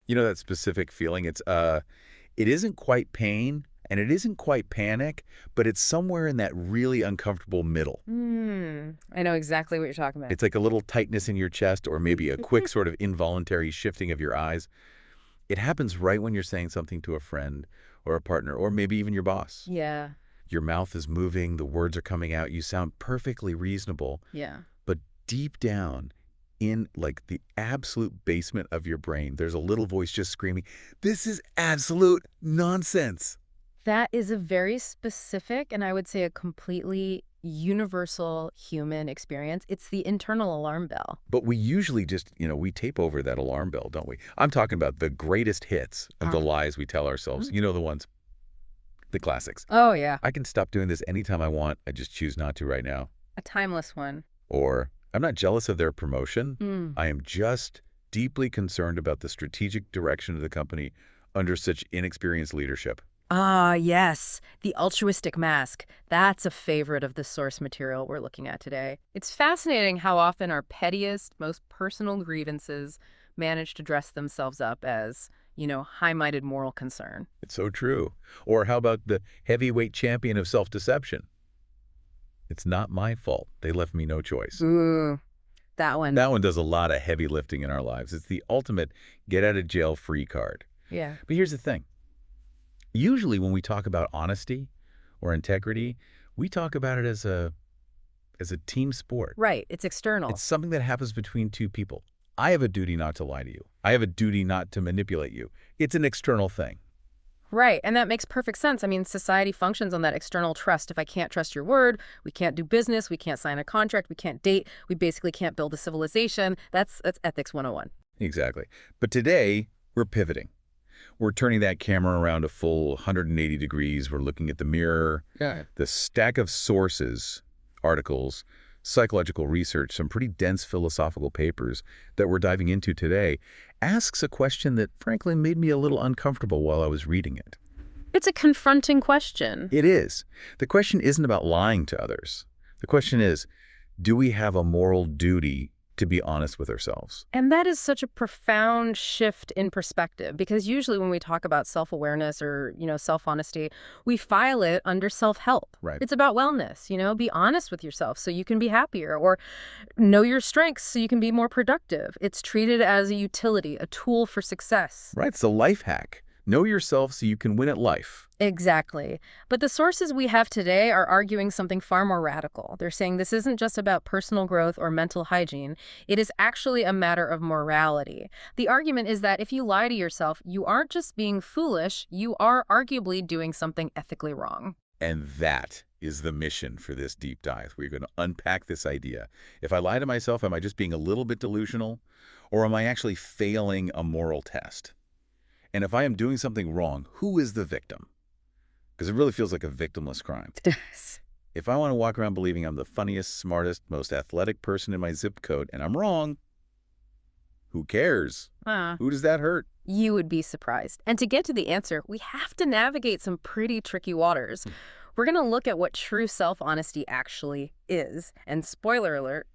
You know that specific feeling? It isn't quite pain and it isn't quite panic, but it's somewhere in that really uncomfortable middle. I know exactly what you're talking about. It's like a little tightness in your chest or maybe a quick sort of involuntary shifting of your eyes. It happens right when you're saying something to a friend or a partner or maybe even your boss. Yeah, Your mouth is moving, the words are coming out, you sound perfectly reasonable, yeah. but deep down in like the absolute basement of your brain, there's a little voice just screaming, "This is absolute nonsense." That is a very specific and I would say a completely universal human experience. It's the internal alarm bell. But we usually just, we tape over that alarm bell, don't we? I'm talking about the greatest hits of the Ah. lies we tell ourselves. Mm. You know the ones, the classics. Oh, yeah. I can stop doing this anytime I want. I just choose not to right now. A timeless one. Or I'm not jealous of their promotion. Mm. I am just deeply concerned about the strategic direction of the company under such inexperienced leadership. Ah, yes. The altruistic mask. That's a favorite of the source material we're looking at today. It's fascinating how often our pettiest, most personal grievances manage to dress themselves up as, high-minded moral concern. It's so true. Or how about the heavyweight champion of self-deception? It's not my fault. They left me no choice. Ooh, that one. That one does a lot of heavy lifting in our lives. It's the ultimate get-out-of-jail-free card. Yeah. But here's the thing. Usually when we talk about honesty or integrity, we talk about it as a team sport. Right. It's external. It's something that happens between two people. I have a duty not to lie to you. I have a duty not to manipulate you. It's an external thing. Right. And that makes perfect sense. I mean, society functions on that external trust. If I can't trust your word, we can't do business, we can't sign a contract, we can't date, we basically can't build a civilization. That's ethics 101. Exactly. But today, we're pivoting. We're turning that camera around a full 180 degrees. We're looking at the mirror, the stack of sources, articles, psychological research, some pretty dense philosophical papers that we're diving into today, asks a question that frankly made me a little uncomfortable while I was reading it. It's a confronting question. It is. The question isn't about lying to others. The question is, do we have a moral duty to be honest with ourselves? And that is such a profound shift in perspective because usually when we talk about self-awareness or, self-honesty, we file it under self-help. Right. It's about wellness, be honest with yourself so you can be happier or know your strengths so you can be more productive. It's treated as a utility, a tool for success. Right. It's a life hack. Know yourself so you can win at life. Exactly. But the sources we have today are arguing something far more radical. They're saying this isn't just about personal growth or mental hygiene. It is actually a matter of morality. The argument is that if you lie to yourself, you aren't just being foolish, you are arguably doing something ethically wrong. And that is the mission for this deep dive. We're going to unpack this idea. If I lie to myself, am I just being a little bit delusional? Or am I actually failing a moral test? And if I am doing something wrong, who is the victim? Because it really feels like a victimless crime. Yes. If I want to walk around believing I'm the funniest, smartest, most athletic person in my zip code, and I'm wrong, who cares? Who does that hurt? You would be surprised. And to get to the answer, we have to navigate some pretty tricky waters. We're going to look at what true self-honesty actually is. And spoiler alert,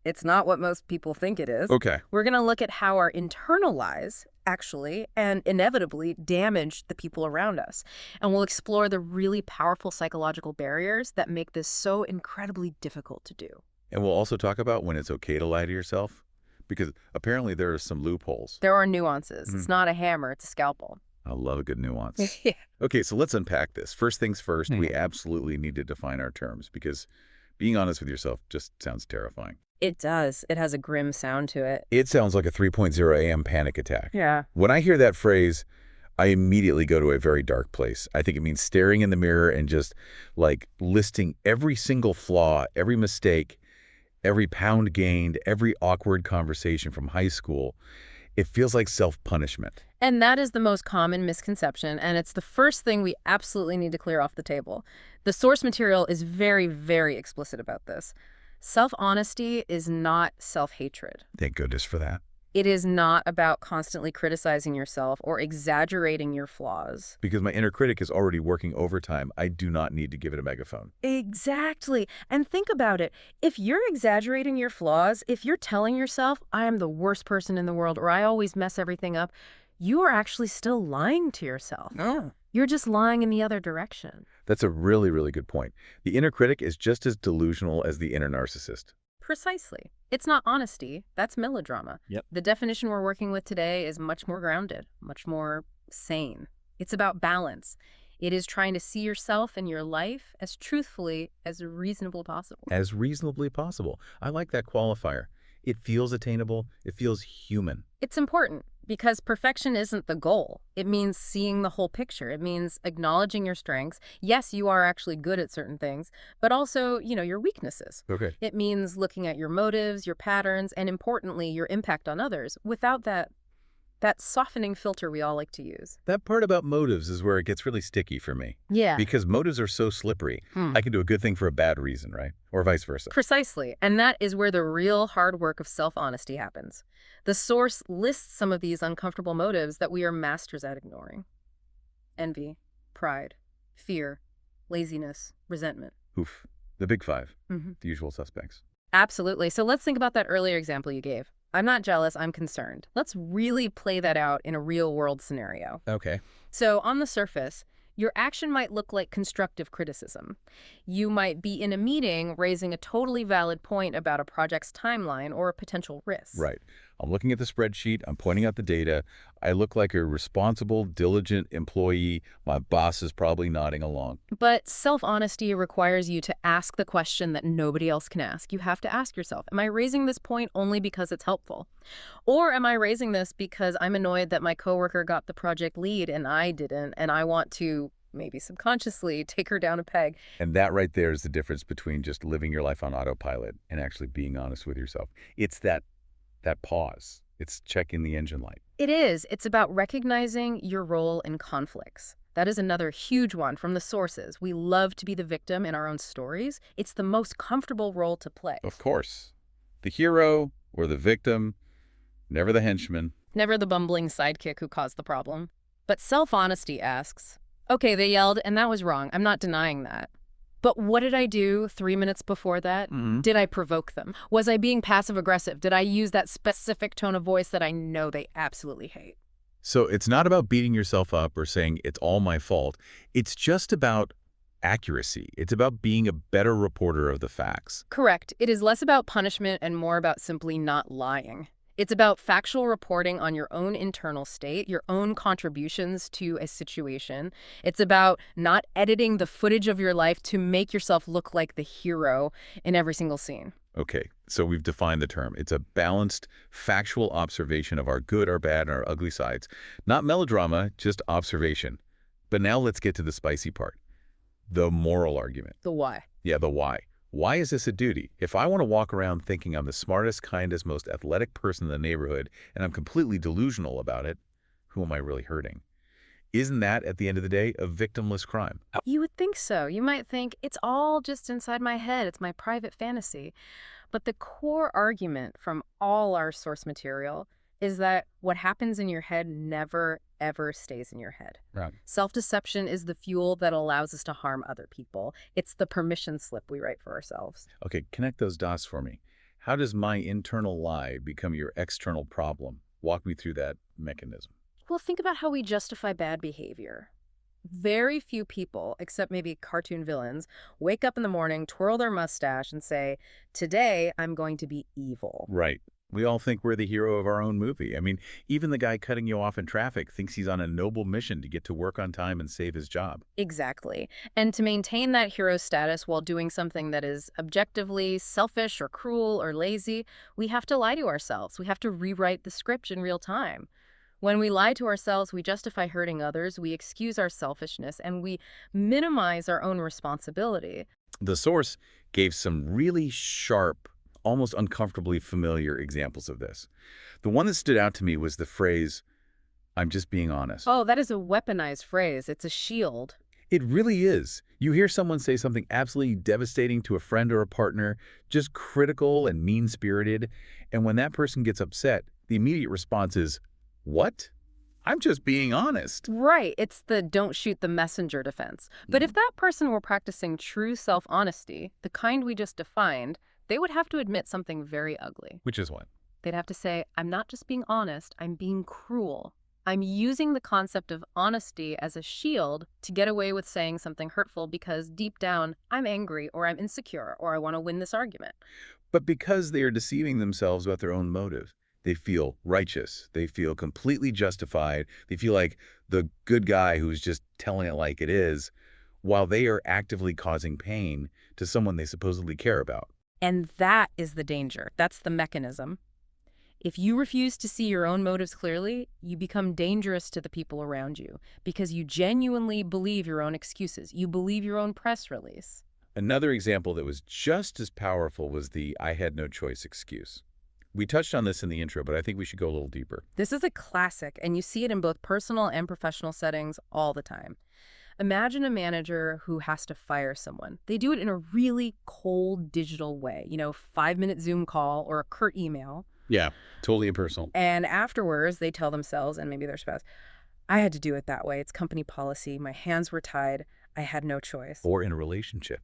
it's not what most people think it is. Okay. We're going to look at how our internal lies actually and inevitably damage the people around us. And we'll explore the really powerful psychological barriers that make this so incredibly difficult to do. And we'll also talk about when it's okay to lie to yourself, because apparently there are some loopholes. There are nuances. It's not a hammer, it's a scalpel. I love a good nuance. Yeah. Okay, so let's unpack this. First things first, we absolutely need to define our terms, because being honest with yourself just sounds terrifying. It does. It has a grim sound to it. It sounds like a 3.0 a.m. panic attack. Yeah. When I hear that phrase, I immediately go to a very dark place. I think it means staring in the mirror and just like listing every single flaw, every mistake, every pound gained, every awkward conversation from high school. It feels like self-punishment. And that is the most common misconception, and it's the first thing we absolutely need to clear off the table. The source material is very, very explicit about this. Self-honesty is not self-hatred. Thank goodness for that. It is not about constantly criticizing yourself or exaggerating your flaws. Because my inner critic is already working overtime. I do not need to give it a megaphone. Exactly. And think about it. If you're exaggerating your flaws, if you're telling yourself, I am the worst person in the world or I always mess everything up, you are actually still lying to yourself. No. You're just lying in the other direction. That's a really, really good point. The inner critic is just as delusional as the inner narcissist. Precisely. It's not honesty. That's melodrama. Yep. The definition we're working with today is much more grounded, much more sane. It's about balance. It is trying to see yourself and your life as truthfully as reasonably possible. As reasonably possible. I like that qualifier. It feels attainable. It feels human. It's important because perfection isn't the goal. It means seeing the whole picture. It means acknowledging your strengths. Yes, you are actually good at certain things, but also, your weaknesses. Okay. It means looking at your motives, your patterns, and importantly, your impact on others without that softening filter we all like to use. That part about motives is where it gets really sticky for me. Yeah. Because motives are so slippery. I can do a good thing for a bad reason, right? Or vice versa. Precisely. And that is where the real hard work of self-honesty happens. The source lists some of these uncomfortable motives that we are masters at ignoring. Envy, pride, fear, laziness, resentment. Oof. The big five. Mm-hmm. The usual suspects. Absolutely. So let's think about that earlier example you gave. I'm not jealous, I'm concerned. Let's really play that out in a real-world scenario. Okay. So on the surface, your action might look like constructive criticism. You might be in a meeting raising a totally valid point about a project's timeline or a potential risk. Right. I'm looking at the spreadsheet. I'm pointing out the data. I look like a responsible, diligent employee. My boss is probably nodding along. But self-honesty requires you to ask the question that nobody else can ask. You have to ask yourself, am I raising this point only because it's helpful? Or am I raising this because I'm annoyed that my coworker got the project lead and I didn't, and I want to, maybe subconsciously, take her down a peg? And that right there is the difference between just living your life on autopilot and actually being honest with yourself. It's that pause. It's checking the engine light. It is. It's about recognizing your role in conflicts. That is another huge one from the sources. We love to be the victim in our own stories. It's the most comfortable role to play. Of course. The hero or the victim, never the henchman. Never the bumbling sidekick who caused the problem. But self-honesty asks, okay, they yelled and that was wrong. I'm not denying that. But what did I do 3 minutes before that? Did I provoke them? Was I being passive-aggressive? Did I use that specific tone of voice that I know they absolutely hate? So it's not about beating yourself up or saying it's all my fault. It's just about accuracy. It's about being a better reporter of the facts. Correct. It is less about punishment and more about simply not lying. It's about factual reporting on your own internal state, your own contributions to a situation. It's about not editing the footage of your life to make yourself look like the hero in every single scene. Okay, so we've defined the term. It's a balanced, factual observation of our good, our bad, and our ugly sides. Not melodrama, just observation. But now let's get to the spicy part. The moral argument. The why. Yeah, the why. Why is this a duty? If I want to walk around thinking I'm the smartest, kindest, most athletic person in the neighborhood, and I'm completely delusional about it, who am I really hurting? Isn't that, at the end of the day, a victimless crime? You would think so. You might think, it's all just inside my head. It's my private fantasy. But the core argument from all our source material is that what happens in your head never, ever stays in your head. Right. Self-deception is the fuel that allows us to harm other people. It's the permission slip we write for ourselves. Okay, connect those dots for me. How does my internal lie become your external problem? Walk me through that mechanism. Well, think about how we justify bad behavior. Very few people, except maybe cartoon villains, wake up in the morning, twirl their mustache, and say, today I'm going to be evil. Right. We all think we're the hero of our own movie. I mean, even the guy cutting you off in traffic thinks he's on a noble mission to get to work on time and save his job. Exactly. And to maintain that hero status while doing something that is objectively selfish or cruel or lazy, we have to lie to ourselves. We have to rewrite the script in real time. When we lie to ourselves, we justify hurting others, we excuse our selfishness, and we minimize our own responsibility. The source gave some really sharp, almost uncomfortably familiar examples of this. The one that stood out to me was the phrase, I'm just being honest. Oh, that is a weaponized phrase. It's a shield. It really is. You hear someone say something absolutely devastating to a friend or a partner, just critical and mean-spirited, and when that person gets upset, the immediate response is, what? I'm just being honest. Right. It's the don't shoot the messenger defense. But if that person were practicing true self-honesty, the kind we just defined, they would have to admit something very ugly. Which is what? They'd have to say, I'm not just being honest, I'm being cruel. I'm using the concept of honesty as a shield to get away with saying something hurtful because deep down, I'm angry or I'm insecure or I want to win this argument. But because they are deceiving themselves about their own motive, they feel righteous. They feel completely justified. They feel like the good guy who's just telling it like it is, while they are actively causing pain to someone they supposedly care about. And that is the danger. That's the mechanism. If you refuse to see your own motives clearly, you become dangerous to the people around you because you genuinely believe your own excuses. You believe your own press release. Another example that was just as powerful was the I had no choice excuse. We touched on this in the intro, but I think we should go a little deeper. This is a classic, and you see it in both personal and professional settings all the time. Imagine a manager who has to fire someone. They do it in a really cold digital way, 5-minute Zoom call or a curt email. Yeah, totally impersonal. And afterwards, they tell themselves, and maybe their spouse, I had to do it that way. It's company policy. My hands were tied. I had no choice. Or in a relationship.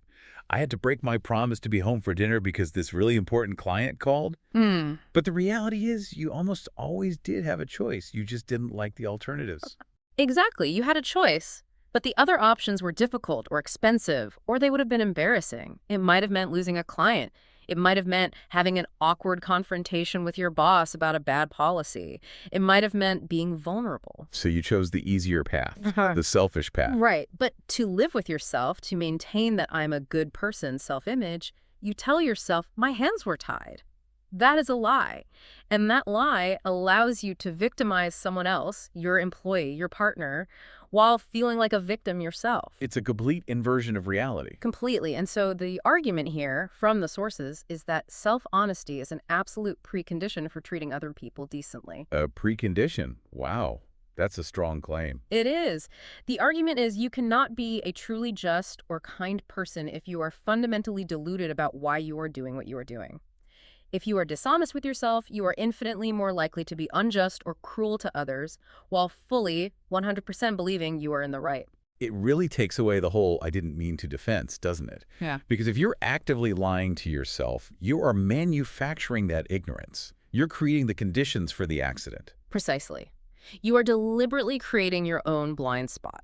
I had to break my promise to be home for dinner because this really important client called. But the reality is you almost always did have a choice. You just didn't like the alternatives. Exactly. You had a choice. But the other options were difficult or expensive, or they would have been embarrassing. It might have meant losing a client. It might have meant having an awkward confrontation with your boss about a bad policy. It might have meant being vulnerable. So you chose the easier path, the selfish path. Right. But to live with yourself, to maintain that I'm a good person self-image, you tell yourself, my hands were tied. That is a lie. And that lie allows you to victimize someone else, your employee, your partner, while feeling like a victim yourself. It's a complete inversion of reality. Completely. And so the argument here from the sources is that self-honesty is an absolute precondition for treating other people decently. A precondition? Wow. That's a strong claim. It is. The argument is you cannot be a truly just or kind person if you are fundamentally deluded about why you are doing what you are doing. If you are dishonest with yourself, you are infinitely more likely to be unjust or cruel to others, while fully 100% believing you are in the right. It really takes away the whole I didn't mean to defense, doesn't it? Yeah. Because if you're actively lying to yourself, you are manufacturing that ignorance. You're creating the conditions for the accident. Precisely. You are deliberately creating your own blind spot.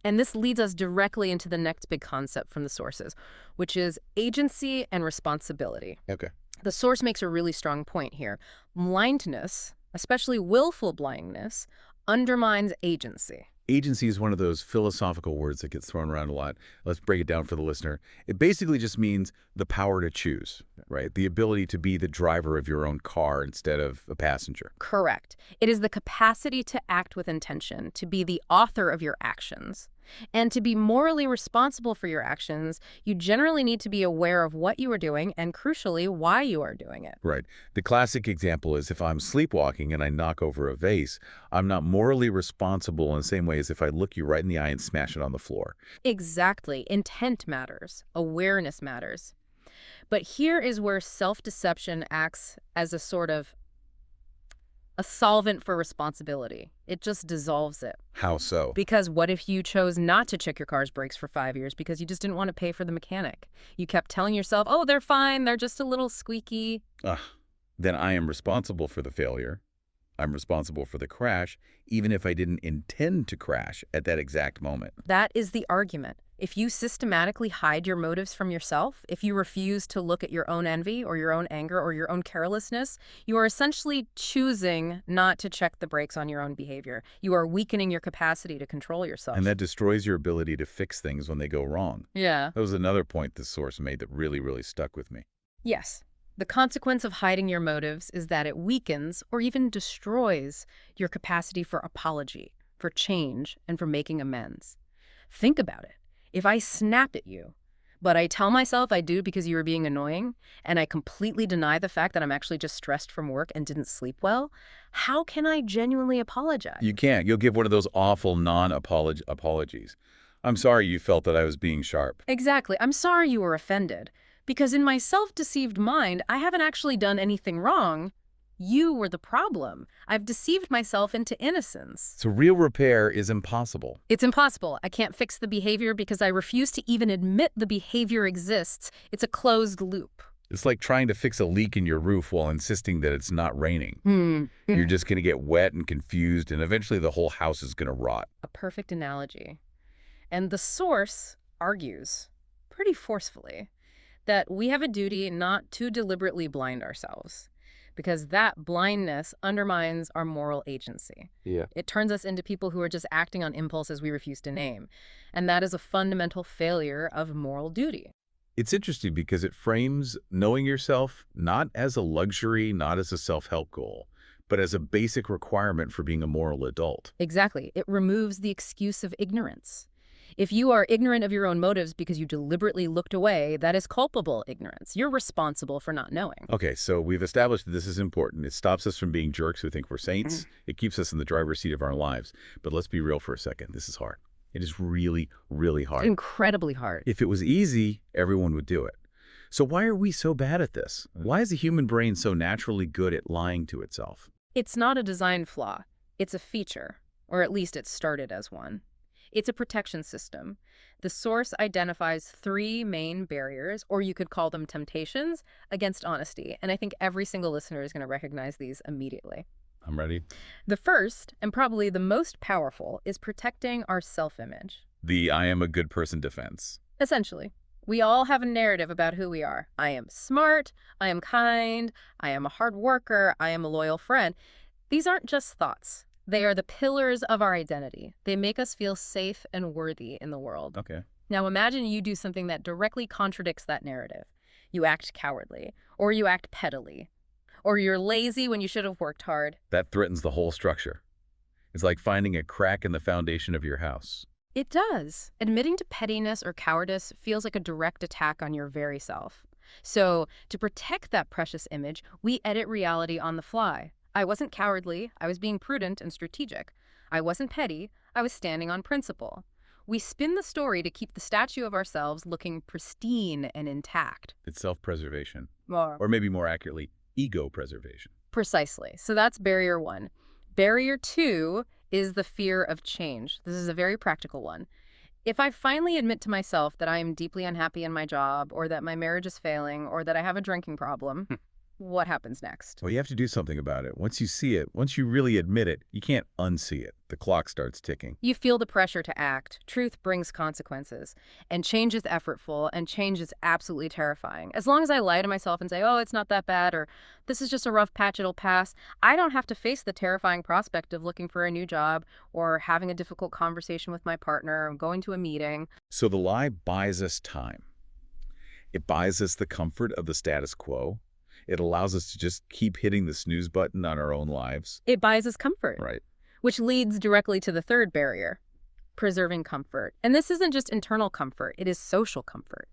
And this leads us directly into the next big concept from the sources, which is agency and responsibility. Okay. The source makes a really strong point here. Blindness, especially willful blindness, undermines agency. Agency is one of those philosophical words that gets thrown around a lot. Let's break it down for the listener. It basically just means the power to choose, right? The ability to be the driver of your own car instead of a passenger. Correct. It is the capacity to act with intention, to be the author of your actions. And to be morally responsible for your actions, you generally need to be aware of what you are doing and, crucially, why you are doing it. Right. The classic example is if I'm sleepwalking and I knock over a vase, I'm not morally responsible in the same way as if I look you right in the eye and smash it on the floor. Exactly. Intent matters. Awareness matters. But here is where self-deception acts as a sort of a solvent for responsibility. It just dissolves it. How so? Because what if you chose not to check your car's brakes for 5 years because you just didn't want to pay for the mechanic? You kept telling yourself, oh, they're fine, they're just a little squeaky. Then I am responsible for the failure. I'm responsible for the crash, even if I didn't intend to crash at that exact moment. That is the argument. If you systematically hide your motives from yourself, if you refuse to look at your own envy or your own anger or your own carelessness, you are essentially choosing not to check the brakes on your own behavior. You are weakening your capacity to control yourself. And that destroys your ability to fix things when they go wrong. Yeah. That was another point this source made that really, really stuck with me. Yes. The consequence of hiding your motives is that it weakens or even destroys your capacity for apology, for change, and for making amends. Think about it. If I snap at you, but I tell myself I do because you were being annoying, and I completely deny the fact that I'm actually just stressed from work and didn't sleep well, how can I genuinely apologize? You can't. You'll give one of those awful non-apologies. I'm sorry you felt that I was being sharp. Exactly. I'm sorry you were offended. Because in my self-deceived mind, I haven't actually done anything wrong. You were the problem. I've deceived myself into innocence. So real repair is impossible. It's impossible. I can't fix the behavior because I refuse to even admit the behavior exists. It's a closed loop. It's like trying to fix a leak in your roof while insisting that it's not raining. Hmm. You're just going to get wet and confused, and eventually the whole house is going to rot. A perfect analogy. And the source argues, pretty forcefully, that we have a duty not to deliberately blind ourselves, because that blindness undermines our moral agency. Yeah. It turns us into people who are just acting on impulses we refuse to name. And that is a fundamental failure of moral duty. It's interesting because it frames knowing yourself not as a luxury, not as a self-help goal, but as a basic requirement for being a moral adult. Exactly. It removes the excuse of ignorance. If you are ignorant of your own motives because you deliberately looked away, that is culpable ignorance. You're responsible for not knowing. Okay, so we've established that this is important. It stops us from being jerks who think we're saints. It keeps us in the driver's seat of our lives. But let's be real for a second. This is hard. It is really, really hard. Incredibly hard. If it was easy, everyone would do it. So why are we so bad at this? Why is the human brain so naturally good at lying to itself? It's not a design flaw. It's a feature, or at least it started as one. It's a protection system. The source identifies 3 main barriers, or you could call them temptations, against honesty. And I think every single listener is going to recognize these immediately. I'm ready. The first, and probably the most powerful, is protecting our self-image. The I am a good person defense. Essentially, we all have a narrative about who we are. I am smart, I am kind, I am a hard worker, I am a loyal friend. These aren't just thoughts. They are the pillars of our identity. They make us feel safe and worthy in the world. Okay. Now imagine you do something that directly contradicts that narrative. You act cowardly, or you act pettily, or you're lazy when you should have worked hard. That threatens the whole structure. It's like finding a crack in the foundation of your house. It does. Admitting to pettiness or cowardice feels like a direct attack on your very self. So, to protect that precious image, we edit reality on the fly. I wasn't cowardly, I was being prudent and strategic. I wasn't petty, I was standing on principle. We spin the story to keep the statue of ourselves looking pristine and intact. It's self-preservation. More. Or maybe more accurately, ego preservation. Precisely. So that's barrier 1. Barrier 2 is the fear of change. This is a very practical one. If I finally admit to myself that I am deeply unhappy in my job, or that my marriage is failing, or that I have a drinking problem, what happens next? Well, you have to do something about it. Once you see it, once you really admit it, you can't unsee it. The clock starts ticking. You feel the pressure to act. Truth brings consequences. And change is effortful, and change is absolutely terrifying. As long as I lie to myself and say, oh, it's not that bad, or this is just a rough patch, it'll pass, I don't have to face the terrifying prospect of looking for a new job, or having a difficult conversation with my partner, or going to a meeting. So the lie buys us time. It buys us the comfort of the status quo. It allows us to just keep hitting the snooze button on our own lives. It buys us comfort. Right. Which leads directly to the third barrier, preserving comfort. And this isn't just internal comfort, it is social comfort.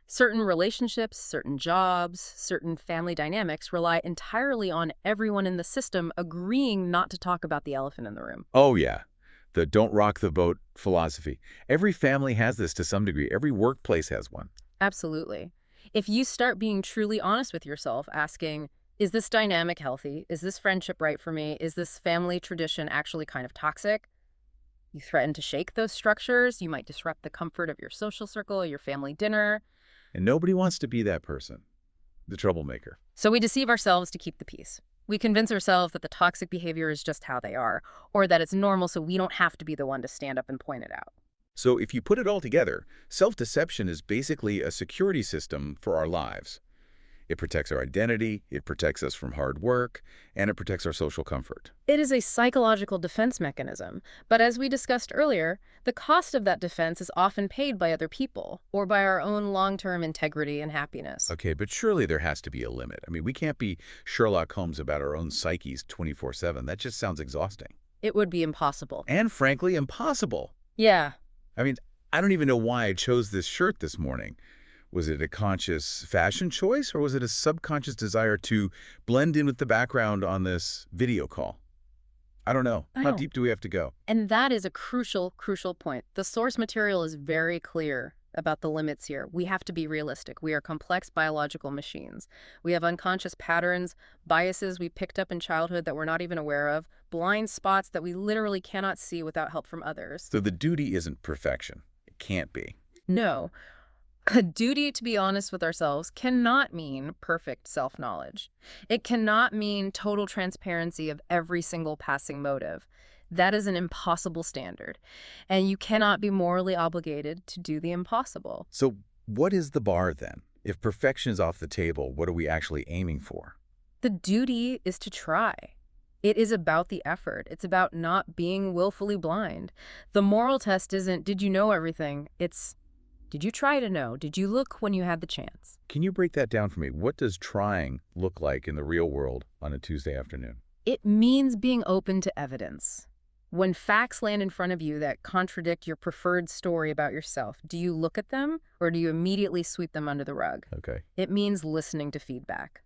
Certain relationships, certain jobs, certain family dynamics rely entirely on everyone in the system agreeing not to talk about the elephant in the room. Oh, yeah. The don't rock the boat philosophy. Every family has this to some degree. Every workplace has one. Absolutely. If you start being truly honest with yourself, asking, is this dynamic healthy? Is this friendship right for me? Is this family tradition actually kind of toxic? You threaten to shake those structures. You might disrupt the comfort of your social circle or your family dinner. And nobody wants to be that person, the troublemaker. So we deceive ourselves to keep the peace. We convince ourselves that the toxic behavior is just how they are, or that it's normal so we don't have to be the one to stand up and point it out. So if you put it all together, self-deception is basically a security system for our lives. It protects our identity, it protects us from hard work, and it protects our social comfort. It is a psychological defense mechanism, but as we discussed earlier, the cost of that defense is often paid by other people, or by our own long-term integrity and happiness. Okay, but surely there has to be a limit. I mean, we can't be Sherlock Holmes about our own psyches 24/7. That just sounds exhausting. It would be impossible. And frankly, impossible. Yeah. I mean, I don't even know why I chose this shirt this morning. Was it a conscious fashion choice, or was it a subconscious desire to blend in with the background on this video call? I don't know. How deep do we have to go? And that is a crucial point. The source material is very clear. about the limits here. We have to be realistic. We are complex biological machines. We have unconscious patterns, biases we picked up in childhood that we're not even aware of, blind spots that we literally cannot see without help from others. So the duty isn't perfection. It can't be. No. A duty to be honest with ourselves cannot mean perfect self-knowledge. It cannot mean total transparency of every single passing motive. That is an impossible standard, and you cannot be morally obligated to do the impossible. So what is the bar then? If perfection is off the table, what are we actually aiming for? The duty is to try. It is about the effort. It's about not being willfully blind. The moral test isn't, did you know everything? It's, did you try to know? Did you look when you had the chance? Can you break that down for me? What does trying look like in the real world on a Tuesday afternoon? It means being open to evidence. When facts land in front of you that contradict your preferred story about yourself, do you look at them or do you immediately sweep them under the rug? Okay. It means listening to feedback.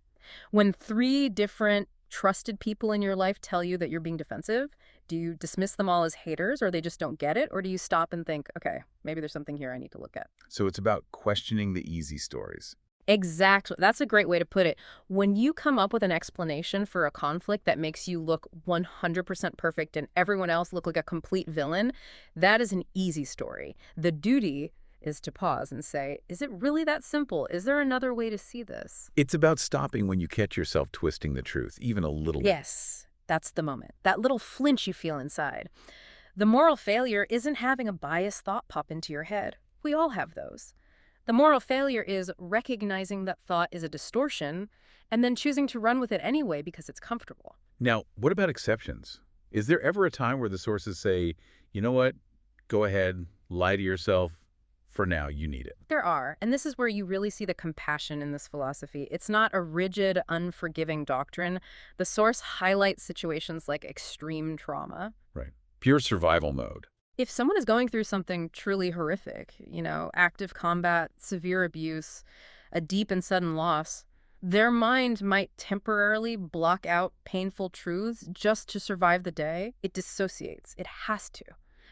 When 3 different trusted people in your life tell you that you're being defensive, do you dismiss them all as haters or they just don't get it? Or do you stop and think, okay, maybe there's something here I need to look at? So it's about questioning the easy stories. Exactly. That's a great way to put it. When you come up with an explanation for a conflict that makes you look 100% perfect and everyone else look like a complete villain, that is an easy story. The duty is to pause and say, is it really that simple? Is there another way to see this? It's about stopping when you catch yourself twisting the truth, even a little bit. Yes, that's the moment. That little flinch you feel inside. The moral failure isn't having a biased thought pop into your head. We all have those. The moral failure is recognizing that thought is a distortion and then choosing to run with it anyway because it's comfortable. Now, what about exceptions? Is there ever a time where the sources say, you know what, go ahead, lie to yourself, for now, you need it? There are, and this is where you really see the compassion in this philosophy. It's not a rigid, unforgiving doctrine. The source highlights situations like extreme trauma. Right. Pure survival mode. If someone is going through something truly horrific, active combat, severe abuse, a deep and sudden loss, their mind might temporarily block out painful truths just to survive the day. It dissociates. It has to.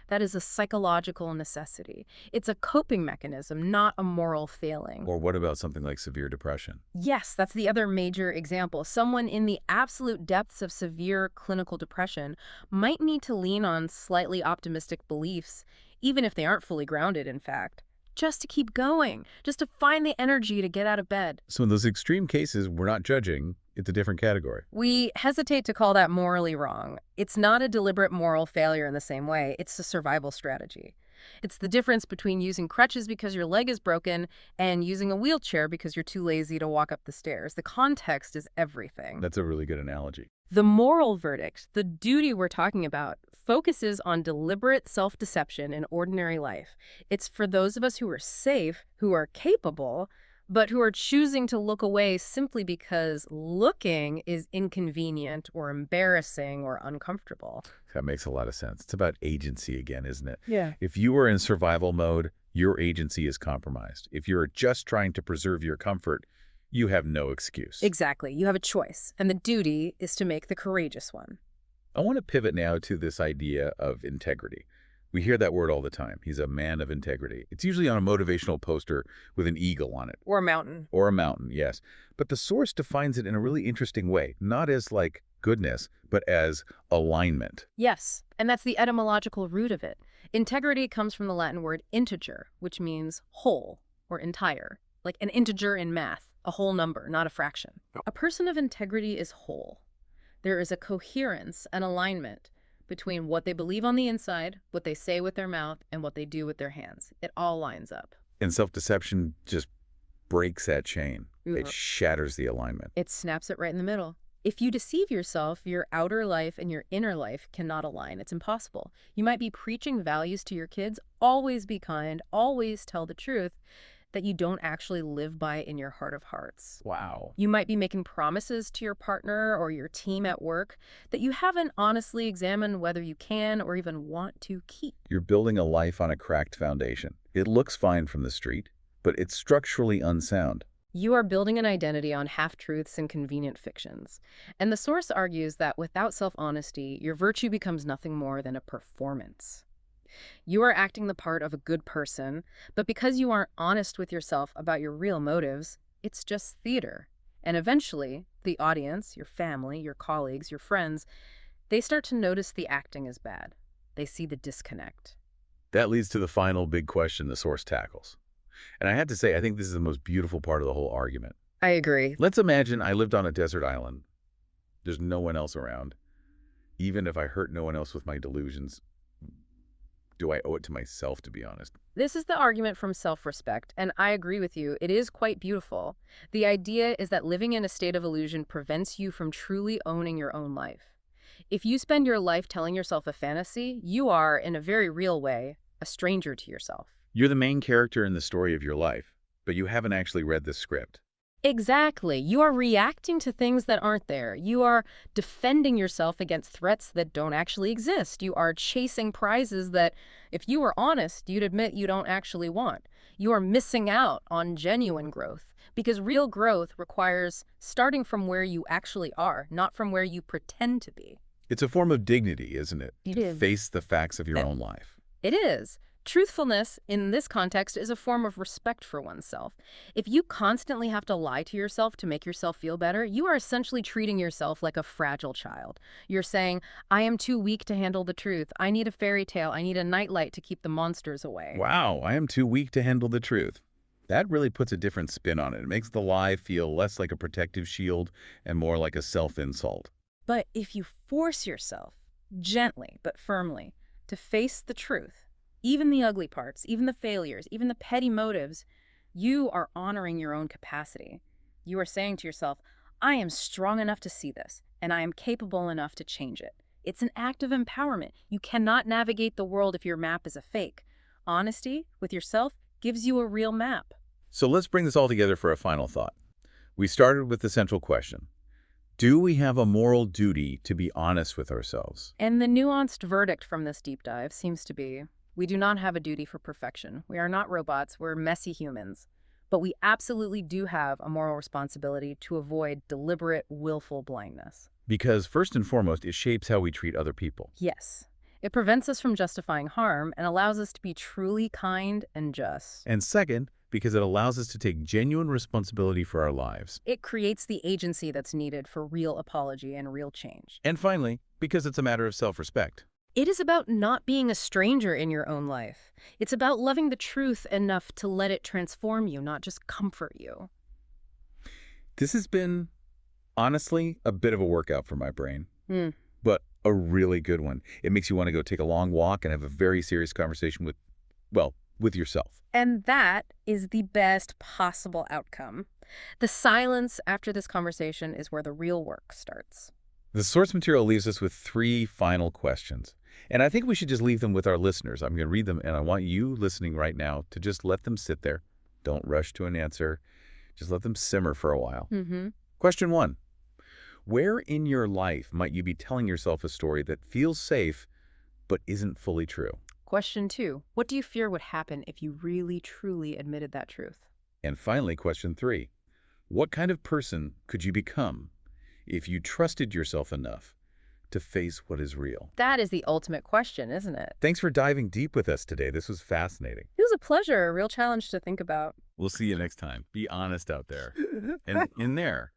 That is a psychological necessity. It's a coping mechanism, not a moral failing. Or what about something like severe depression? Yes, that's the other major example. Someone in the absolute depths of severe clinical depression might need to lean on slightly optimistic beliefs, even if they aren't fully grounded, in fact, just to keep going, just to find the energy to get out of bed. So in those extreme cases, we're not judging. It's a different category. We hesitate to call that morally wrong. It's not a deliberate moral failure in the same way. It's a survival strategy. It's the difference between using crutches because your leg is broken and using a wheelchair because you're too lazy to walk up the stairs. The context is everything. That's a really good analogy. The moral verdict, the duty we're talking about, focuses on deliberate self-deception in ordinary life. It's for those of us who are safe, who are capable, but who are choosing to look away simply because looking is inconvenient or embarrassing or uncomfortable. That makes a lot of sense. It's about agency again, isn't it? Yeah. If you are in survival mode, your agency is compromised. If you're just trying to preserve your comfort, you have no excuse. Exactly. You have a choice, and the duty is to make the courageous one. I want to pivot now to this idea of integrity. We hear that word all the time. He's a man of integrity. It's usually on a motivational poster with an eagle on it. Or a mountain. Or a mountain, yes. But the source defines it in a really interesting way, not as like goodness, but as alignment. Yes, and that's the etymological root of it. Integrity comes from the Latin word integer, which means whole or entire, like an integer in math, a whole number, not a fraction. A person of integrity is whole. There is a coherence, an alignment between what they believe on the inside, what they say with their mouth, and what they do with their hands. It all lines up. And self-deception just breaks that chain. It shatters the alignment. It snaps it right in the middle. If you deceive yourself, your outer life and your inner life cannot align. It's impossible. You might be preaching values to your kids, always be kind, always tell the truth, that you don't actually live by in your heart of hearts. Wow. You might be making promises to your partner or your team at work that you haven't honestly examined whether you can or even want to keep. You're building a life on a cracked foundation. It looks fine from the street, but it's structurally unsound. You are building an identity on half-truths and convenient fictions. And the source argues that without self-honesty, your virtue becomes nothing more than a performance. You are acting the part of a good person, but because you aren't honest with yourself about your real motives, it's just theater. And eventually, the audience, your family, your colleagues, your friends, they start to notice the acting is bad. They see the disconnect. That leads to the final big question the source tackles. And I have to say, I think this is the most beautiful part of the whole argument. I agree. Let's imagine I lived on a desert island. There's no one else around. Even if I hurt no one else with my delusions, do I owe it to myself, to be honest? This is the argument from self-respect, and I agree with you. It is quite beautiful. The idea is that living in a state of illusion prevents you from truly owning your own life. If you spend your life telling yourself a fantasy, you are, in a very real way, a stranger to yourself. You're the main character in the story of your life, but you haven't actually read the script. Exactly. You are reacting to things that aren't there. You are defending yourself against threats that don't actually exist. You are chasing prizes that, if you were honest, you'd admit you don't actually want. You are missing out on genuine growth, because real growth requires starting from where you actually are, not from where you pretend to be. It's a form of dignity, isn't it? It To is. face the facts of your own life. It is. Truthfulness, in this context, is a form of respect for oneself. If you constantly have to lie to yourself to make yourself feel better, you are essentially treating yourself like a fragile child. You're saying, I am too weak to handle the truth. I need a fairy tale. I need a nightlight to keep the monsters away. Wow, I am too weak to handle the truth. That really puts a different spin on it. It makes the lie feel less like a protective shield and more like a self-insult. But if you force yourself, gently but firmly, to face the truth, even the ugly parts, even the failures, even the petty motives, you are honoring your own capacity. You are saying to yourself, I am strong enough to see this, and I am capable enough to change it. It's an act of empowerment. You cannot navigate the world if your map is a fake. Honesty with yourself gives you a real map. So let's bring this all together for a final thought. We started with the central question. Do we have a moral duty to be honest with ourselves? And the nuanced verdict from this deep dive seems to be, we do not have a duty for perfection. We are not robots. We're messy humans. But we absolutely do have a moral responsibility to avoid deliberate, willful blindness. Because first and foremost, it shapes how we treat other people. Yes. It prevents us from justifying harm and allows us to be truly kind and just. And second, because it allows us to take genuine responsibility for our lives. It creates the agency that's needed for real apology and real change. And finally, because it's a matter of self-respect. It is about not being a stranger in your own life. It's about loving the truth enough to let it transform you, not just comfort you. This has been, honestly, a bit of a workout for my brain, Hmm. but a really good one. It makes you want to go take a long walk and have a very serious conversation with, well, with yourself. And that is the best possible outcome. The silence after this conversation is where the real work starts. The source material leaves us with 3 final questions. And I think we should just leave them with our listeners. I'm going to read them, and I want you listening right now to just let them sit there. Don't rush to an answer. Just let them simmer for a while. Question 1. Where in your life might you be telling yourself a story that feels safe but isn't fully true? Question 2. What do you fear would happen if you really, truly admitted that truth? And finally, question 3. What kind of person could you become if you trusted yourself enough to face what is real? That is the ultimate question, isn't it? Thanks for diving deep with us today. This was fascinating. It was a pleasure, a real challenge to think about. We'll see you next time. Be honest out there. And in there,